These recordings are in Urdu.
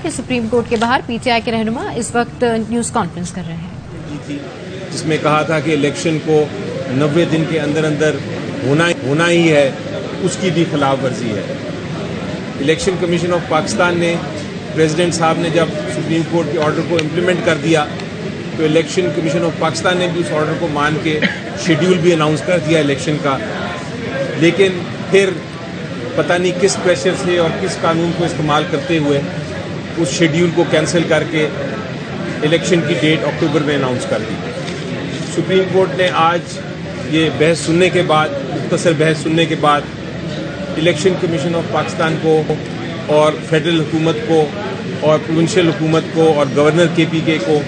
کہ سپریم کورٹ کے باہر پی ٹی آئی کے رہنما اس وقت نیوز کانفرنس کر رہے ہیں، جس میں کہا تھا کہ الیکشن کو 90 دن کے اندر اندر ہونا ہی ہے، اس کی بھی خلاف ورزی ہے۔ الیکشن کمیشن آف پاکستان نے پریزیڈنٹ صاحب نے جب سپریم کورٹ کے آرڈر کو امپلیمنٹ کر دیا تو الیکشن کمیشن آف پاکستان نے بھی اس آرڈر کو مان کے شیڈیول بھی اناؤنس کر دیا الیکشن کا، لیکن پھر پتہ نہیں کس پریشر سے اور کس قانون کو استعمال کرتے ہوئے اس شیڈیول کو کینسل کر کے الیکشن کی ڈیٹ اکتوبر میں اناؤنس کر دی۔ سپریم کورٹ نے آج یہ بحث سننے کے بعد، مختصر بحث سننے کے بعد، الیکشن کمیشن آف پاکستان کو اور فیڈرل حکومت کو اور پروونشل حکومت کو اور گورنر کے پی کے کو،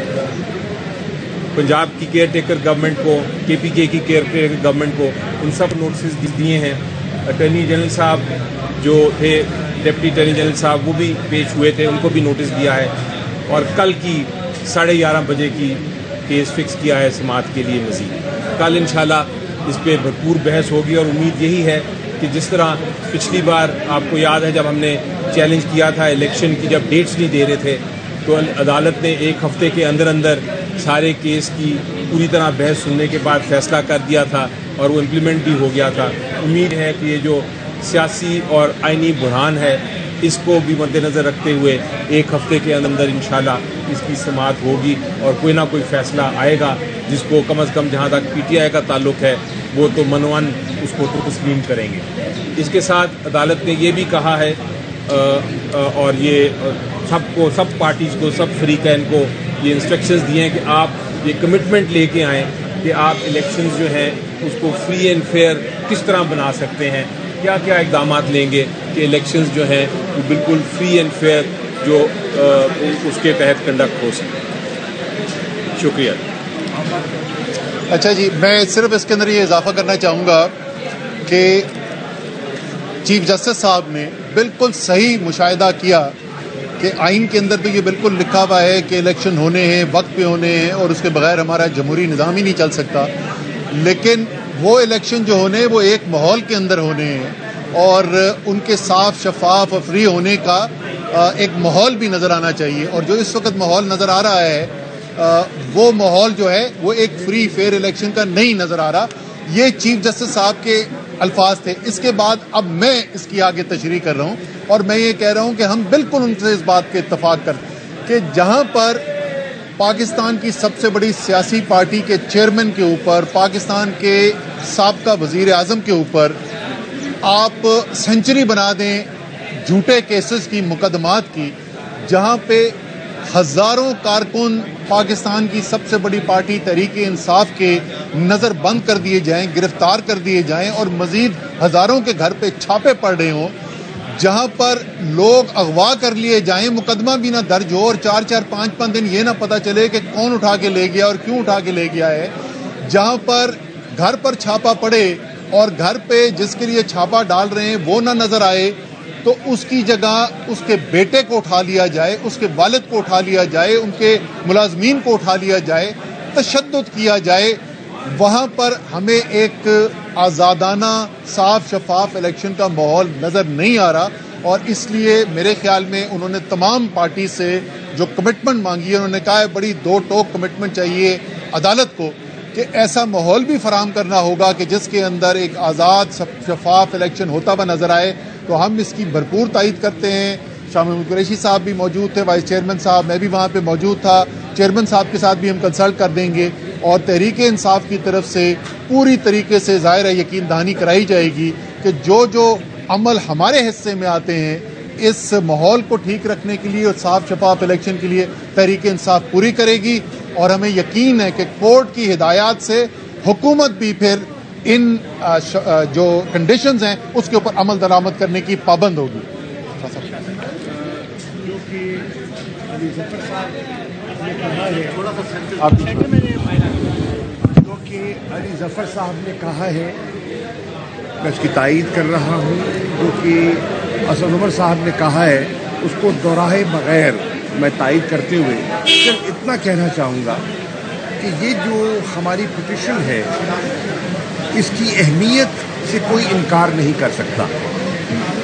پنجاب کی کیئر ٹیکر گورنمنٹ کو، کے پی کے کی کیئر ٹیکر گورنمنٹ کو ان سب نوٹسز دیے ہیں۔ اٹارنی جنرل صاحب جو تھے، ڈپٹی اٹارنی جنرل صاحب، وہ بھی پیش ہوئے تھے، ان کو بھی نوٹس دیا ہے، اور کل کی 11:30 بجے کی کیس فکس کیا ہے سماعت کے لیے مزید۔ کل انشاءاللہ اس پہ بھرپور بحث ہوگی، اور امید یہی ہے کہ جس طرح پچھلی بار آپ کو یاد ہے جب ہم نے چیلنج کیا تھا الیکشن کی، جب ڈیٹس نہیں دے رہے تھے تو عدالت نے 1 ہفتے کے اندر اندر سارے کیس کی پوری طرح بحث سننے کے بعد فیصلہ کر دیا تھا، اور وہ امپلیمنٹ بھی ہو گیا تھا۔ امید ہے کہ یہ جو سیاسی اور آئینی بحران ہے اس کو بھی مد نظر رکھتے ہوئے 1 ہفتے کے اندر انشاءاللہ اس کی سماعت ہوگی، اور کوئی نہ کوئی فیصلہ آئے گا جس کو کم از کم جہاں تک پی ٹی آئی کا تعلق ہے وہ تو منوان اس کو تو تسلیم کریں گے۔ اس کے ساتھ عدالت نے یہ بھی کہا ہے، اور یہ سب پارٹیز کو، سب فریقین کو یہ انسٹرکشنز دیے ہیں کہ آپ یہ کمٹمنٹ لے کے آئیں کہ آپ الیکشنز جو ہیں اس کو فری اینڈ فیئر کس طرح بنا سکتے ہیں، کیا کیا اقدامات لیں گے کہ الیکشنز جو ہیں وہ بالکل فری اینڈ فیئر جو اس کے تحت کنڈکٹ ہو سکے۔ شکریہ۔ اچھا جی، میں صرف اس کے اندر یہ اضافہ کرنا چاہوں گا کہ چیف جسٹس صاحب نے بالکل صحیح مشاہدہ کیا کہ آئین کے اندر تو یہ بالکل لکھا ہوا ہے کہ الیکشن ہونے ہیں، وقت پہ ہونے ہیں، اور اس کے بغیر ہمارا جمہوری نظام ہی نہیں چل سکتا، لیکن وہ الیکشن جو ہونے وہ ایک ماحول کے اندر ہونے ہیں، اور ان کے صاف، شفاف اور فری ہونے کا ایک ماحول بھی نظر آنا چاہیے، اور جو اس وقت ماحول نظر آ رہا ہے وہ ماحول جو ہے وہ ایک فری فیئر الیکشن کا نہیں نظر آ رہا۔ یہ چیف جسٹس صاحب کے الفاظ تھے۔ اس کے بعد اب میں اس کی آگے تشریح کر رہا ہوں، اور میں یہ کہہ رہا ہوں کہ ہم بالکل ان سے اس بات کے اتفاق کرتے ہیں کہ جہاں پر پاکستان کی سب سے بڑی سیاسی پارٹی کے چیئرمین کے اوپر، پاکستان کے سابقہ وزیر اعظم کے اوپر آپ سینچری بنا دیں جھوٹے کیسز کی، مقدمات کی، جہاں پہ ہزاروں کارکن پاکستان کی سب سے بڑی پارٹی تحریک انصاف کے نظر بند کر دیے جائیں، گرفتار کر دیے جائیں، اور مزید ہزاروں کے گھر پہ چھاپے پڑ رہے ہوں، جہاں پر لوگ اغوا کر لیے جائیں، مقدمہ بھی نہ درج ہو، اور 4-4 5-5 دن یہ نہ پتہ چلے کہ کون اٹھا کے لے گیا اور کیوں اٹھا کے لے گیا ہے، جہاں پر گھر پر چھاپا پڑے اور گھر پہ جس کے لیے چھاپا ڈال رہے ہیں وہ نہ نظر آئے، تو اس کی جگہ اس کے بیٹے کو اٹھا لیا جائے، اس کے والد کو اٹھا لیا جائے، ان کے ملازمین کو اٹھا لیا جائے، تشدد کیا جائے، وہاں پر ہمیں ایک آزادانہ، صاف شفاف الیکشن کا ماحول نظر نہیں آ رہا، اور اس لیے میرے خیال میں انہوں نے تمام پارٹی سے جو کمٹمنٹ مانگی ہے، انہوں نے کہا ہے بڑی دو ٹوک کمٹمنٹ چاہیے عدالت کو کہ ایسا ماحول بھی فراہم کرنا ہوگا کہ جس کے اندر ایک آزاد شفاف الیکشن ہوتا ہوا نظر آئے۔ تو ہم اس کی بھرپور تائید کرتے ہیں۔ شاہ محمود قریشی صاحب بھی موجود تھے، وائس چیئرمین صاحب، میں بھی وہاں پہ موجود تھا، چیئرمین صاحب کے ساتھ بھی ہم کنسلٹ کر دیں گے، اور تحریک انصاف کی طرف سے پوری طریقے سے ظاہر ہے یقین دہانی کرائی جائے گی کہ جو جو عمل ہمارے حصے میں آتے ہیں اس ماحول کو ٹھیک رکھنے کے لیے اور صاف شفاف الیکشن کے لیے تحریک انصاف پوری کرے گی، اور ہمیں یقین ہے کہ کورٹ کی ہدایات سے حکومت بھی پھر ان جو کنڈیشنز ہیں اس کے اوپر عمل درآمد کرنے کی پابند ہوگی۔ جو کہ علی ظفر صاحب نے کہا ہے میں اس کی تائید کر رہا ہوں، جو کہ اسد عمر صاحب نے کہا ہے اس کو دہرائے بغیر میں تائید کرتے ہوئے صرف اتنا کہنا چاہوں گا کہ یہ جو ہماری پٹیشن ہے اس کی اہمیت سے کوئی انکار نہیں کر سکتا۔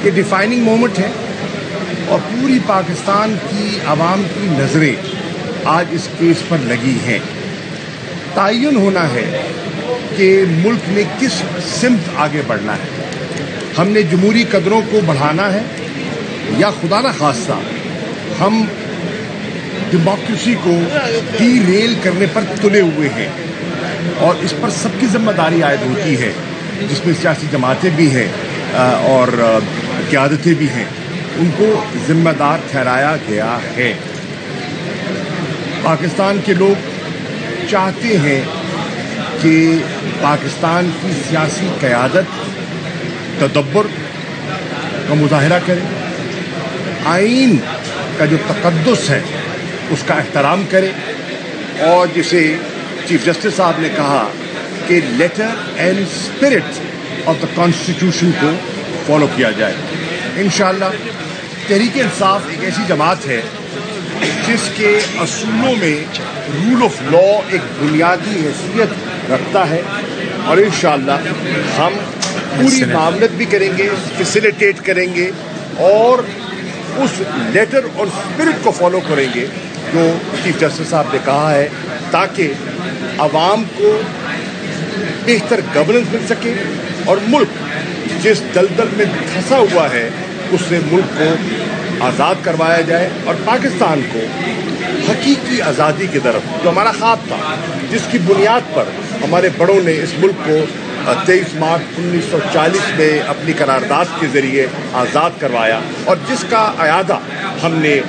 یہ ڈیفائننگ مومنٹ ہے، اور پوری پاکستان کی عوام کی نظریں آج اس کیس پر لگی ہیں. تعین ہونا ہے کہ ملک نے کس سمت آگے بڑھنا ہے. ہم نے جمہوری قدروں کو بڑھانا ہے یا خدا نہ خواستہ ہم ڈیموکریسی کو ڈی ریل کرنے پر تلے ہوئے ہیں. اور اس پر سب کی ذمہ داری عائد ہوتی ہے، جس میں سیاسی جماعتیں بھی ہیں اور قیادتیں بھی ہیں. ان کو ذمہ دار ٹھہرایا گیا ہے. پاکستان کے لوگ چاہتے ہیں کہ پاکستان کی سیاسی قیادت تدبر کا مظاہرہ کرے، آئین کا جو تقدس ہے اس کا احترام کرے، اور جسے چیف جسٹس صاحب نے کہا کہ letter and spirit of the constitution کو فالو کیا جائے. انشاءاللہ تحریک انصاف ایک ایسی جماعت ہے جس کے اصولوں میں رول آف لا ایک بنیادی حیثیت رکھتا ہے، اور انشاءاللہ ہم پوری معاملت بھی کریں گے، فیسیلیٹیٹ کریں گے اور اس لیٹر اور اسپرٹ کو فالو کریں گے جو چیف جسٹس صاحب نے کہا ہے، تاکہ عوام کو بہتر گورننس مل سکے اور ملک جس دلدل میں پھنسا ہوا ہے اس سے ملک کو آزاد کروایا جائے، اور پاکستان کو حقیقی آزادی کی طرف جو ہمارا خواب تھا، جس کی بنیاد پر ہمارے بڑوں نے اس ملک کو 23 مارچ 1940 میں اپنی قرارداد کے ذریعے آزاد کروایا، اور جس کا اعادہ ہم نے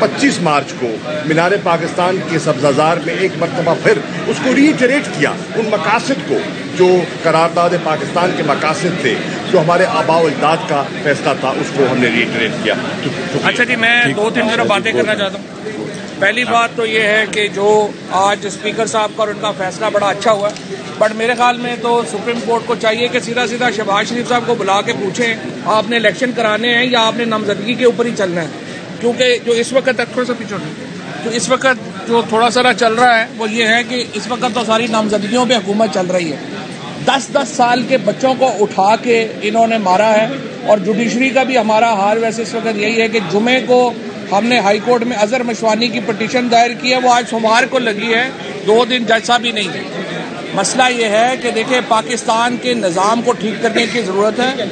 25 مارچ کو مینار پاکستان کے سبززار میں ایک مرتبہ پھر اس کو ریٹریٹ کیا، ان مقاصد کو جو قرارداد پاکستان کے مقاصد تھے، جو ہمارے آباء و اجداد کا فیصلہ تھا، اس کو ہم نے ریٹریٹ کیا. اچھا جی، میں 2-3 ذرا باتیں کرنا چاہتا ہوں. پہلی بات تو یہ ہے کہ جو آج اسپیکر صاحب کا اور ان کا فیصلہ بڑا اچھا ہوا ہے، بٹ میرے خیال میں تو سپریم کورٹ کو چاہیے کہ سیدھا سیدھا شہباز شریف صاحب کو بلا کے پوچھیں آپ نے الیکشن کرانے ہیں یا آپ نے نامزدگی کے اوپر ہی چلنا ہے. کیونکہ جو اس وقت تھوڑا سا پیچھے جو اس وقت جو تھوڑا سا چل رہا ہے وہ یہ ہے کہ اس وقت تو ساری نامزدگیوں پہ حکومت چل رہی ہے. 10 سال کے بچوں کو اٹھا کے انہوں نے مارا ہے، اور جوڈیشری کا بھی ہمارا حال ویسے اس وقت یہی ہے کہ جمعے کو ہم نے ہائی کورٹ میں اظہر مشوانی کی پٹیشن دائر کی ہے، وہ آج سوموار کو لگی ہے، 2 دن جج صاحب بھی نہیں ہے. مسئلہ یہ ہے کہ دیکھیں پاکستان کے نظام کو ٹھیک کرنے کی ضرورت ہے.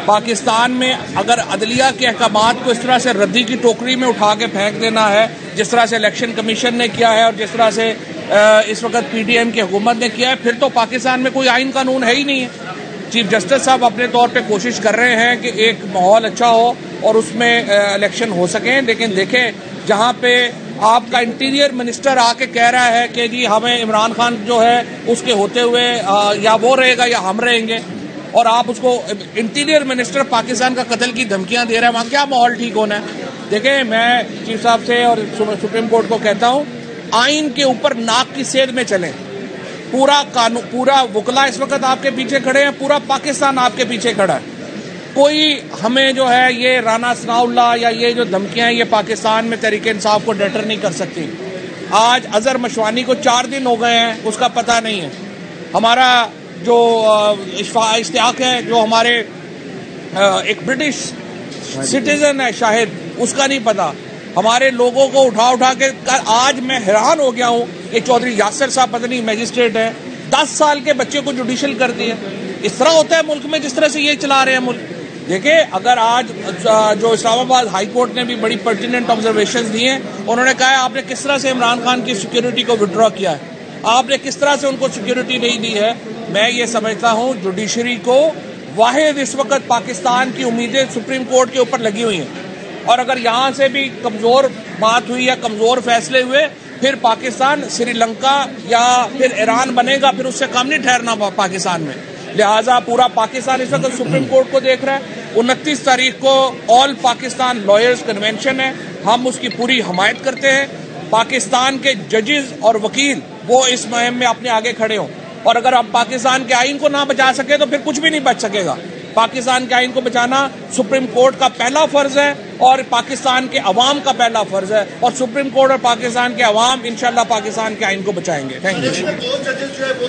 پاکستان میں اگر عدلیہ کے احکامات کو اس طرح سے ردی کی ٹوکری میں اٹھا کے پھینک دینا ہے، جس طرح سے الیکشن کمیشن نے کیا ہے اور جس طرح سے اس وقت پی ڈی ایم کی حکومت نے کیا ہے، پھر تو پاکستان میں کوئی آئین قانون ہے ہی نہیں ہے. چیف جسٹس صاحب اپنے طور پہ کوشش کر رہے ہیں کہ ایک ماحول اچھا ہو اور اس میں الیکشن ہو سکیں، لیکن دیکھیں جہاں پہ آپ کا انٹیریئر منسٹر آ کے کہہ رہا ہے کہ جی ہمیں عمران خان جو ہے اس کے ہوتے ہوئے یا وہ رہے گا یا ہم رہیں گے، اور آپ اس کو انٹیریئر منسٹر پاکستان کا قتل کی دھمکیاں دے رہے ہیں، وہاں کیا ماحول ٹھیک ہونا ہے؟ دیکھیں میں چیف صاحب سے اور سپریم کورٹ کو کہتا ہوں، آئین کے اوپر ناک کی سید میں چلیں. پورا قانون، پورا وکلا اس وقت آپ کے پیچھے کھڑے ہیں، پورا پاکستان آپ کے پیچھے کھڑا ہے. کوئی ہمیں جو ہے یہ رانا ثناء اللہ یا یہ جو دھمکیاں ہیں یہ پاکستان میں تحریک انصاف کو ڈیٹر نہیں کر سکتی. آج اظہر مشوانی کو 4 دن ہو گئے ہیں، اس کا پتہ نہیں ہے. ہمارا جو اشتیاق ہے جو ہمارے ایک برٹش سٹیزن ہے شاہد، اس کا نہیں پتا. ہمارے لوگوں کو اٹھا کے آج میں حیران ہو گیا ہوں. یہ چودھری یاسر صاحب پتہ نہیں میجسٹریٹ ہیں، 10 سال کے بچے کو جوڈیشل کر دیا. اس طرح ہوتا ہے ملک میں جس طرح سے یہ چلا رہے ہیں ملک. دیکھیں اگر آج جو اسلام آباد ہائی کورٹ نے بھی بڑی پرٹیننٹ آبزرویشنز دی ہیں، انہوں نے کہا ہے آپ نے کس طرح سے عمران خان کی سیکیورٹی کو وڈرا کیا ہے، آپ نے کس طرح سے ان کو سیکیورٹی نہیں دی ہے. میں یہ سمجھتا ہوں جوڈیشری کو واحد اس وقت پاکستان کی امیدیں سپریم کورٹ کے اوپر لگی ہوئی ہیں، اور اگر یہاں سے بھی کمزور بات ہوئی یا کمزور فیصلے ہوئے پھر پاکستان سری لنکا یا پھر ایران بنے گا، پھر اس سے کم نہیں ٹھہرنا پاکستان میں. لہٰذا پورا پاکستان اس وقت سپریم کورٹ کو دیکھ رہا ہے. 29 تاریخ کو آل پاکستان لائرز کنونشن ہے، ہم اس کی پوری حمایت کرتے ہیں. پاکستان کے ججز اور وکیل وہ اس مہم میں اپنے آگے کھڑے ہوں، اور اگر ہم پاکستان کے آئین کو نہ بچا سکے تو پھر کچھ بھی نہیں بچ سکے گا. پاکستان کے آئین کو بچانا سپریم کورٹ کا پہلا فرض ہے اور پاکستان کے عوام کا پہلا فرض ہے، اور سپریم کورٹ اور پاکستان کے عوام انشاءاللہ پاکستان کے آئین کو بچائیں گے. Thank you.